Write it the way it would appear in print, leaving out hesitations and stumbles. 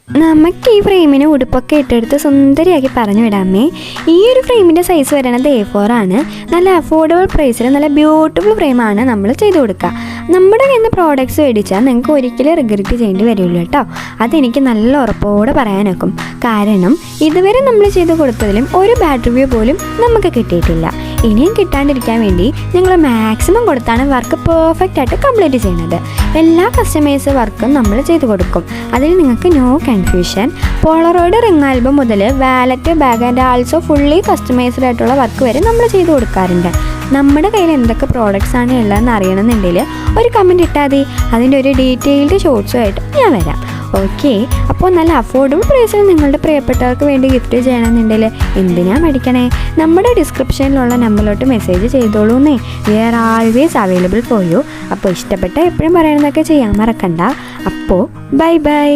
നമുക്ക് ഈ ഫ്രെയിമിന് ഉടുപ്പൊക്കെ ഇട്ടെടുത്ത് സുന്ദരിയാക്കി പറഞ്ഞു വിടാമേ. ഈ ഒരു ഫ്രെയിമിൻ്റെ സൈസ് വരണത് A4 ആണ്. നല്ല അഫോർഡബിൾ പ്രൈസിൽ നല്ല ബ്യൂട്ടിഫുൾ ഫ്രെയിമാണ് നമ്മൾ ചെയ്ത് കൊടുക്കുക. നമ്മുടെ കയ്യിൽ നിന്ന് പ്രോഡക്റ്റ്സ് മേടിച്ചാൽ നിങ്ങൾക്ക് ഒരിക്കലും റിഗ്രറ്റ് ചെയ്യേണ്ടി വരില്ല കേട്ടോ. അതെനിക്ക് നല്ല ഉറപ്പോടെ പറയാനൊക്കും. കാരണം ഇതുവരെ നമ്മൾ ചെയ്ത് കൊടുത്തതിലും ഒരു ബാഡ് റിവ്യൂ പോലും നമുക്ക് കിട്ടിയിട്ടില്ല. ഇനിയും കിട്ടാണ്ടിരിക്കാൻ വേണ്ടി ഞങ്ങൾ മാക്സിമം കൊടുത്താണ് വർക്ക് പെർഫെക്റ്റ് ആയിട്ട് കംപ്ലീറ്റ് ചെയ്യുന്നത്. എല്ലാ കസ്റ്റമൈസ് വർക്കും നമ്മൾ ചെയ്ത് കൊടുക്കും. അതിൽ നിങ്ങൾക്ക് no confusion. Polaroid ring album മുതൽ wallet, bag and also fully customised ആയിട്ടുള്ള വർക്ക് വരെ നമ്മൾ ചെയ്ത് കൊടുക്കാറുണ്ട്. നമ്മുടെ കയ്യിൽ എന്തൊക്കെ പ്രോഡക്റ്റ്സ് ആണ് ഉള്ളതെന്ന് അറിയണമെന്നുണ്ടെങ്കിൽ ഒരു കമൻറ്റ് ഇട്ടാൽ മതി. അതിൻ്റെ ഒരു ഡീറ്റെയിൽഡ് ഷോർട്സുമായിട്ട് ഞാൻ വരാം. ഓക്കെ, അപ്പോൾ നല്ല അഫോർഡബിൾ പ്രൈസിൽ നിങ്ങളുടെ പ്രിയപ്പെട്ടവർക്ക് വേണ്ടി ഗിഫ്റ്റ് ചെയ്യണമെന്നുണ്ടെങ്കിൽ എന്തിനാ മേടിക്കണേ? നമ്മുടെ ഡിസ്ക്രിപ്ഷനിലുള്ള നമ്പറിലോട്ട് മെസ്സേജ് ചെയ്തോളൂന്നേ. We are always available for you. അപ്പോൾ ഇഷ്ടപ്പെട്ട എപ്പോഴും പറയണമെന്നൊക്കെ ചെയ്യാൻ മറക്കണ്ട. അപ്പോൾ ബൈ ബൈ.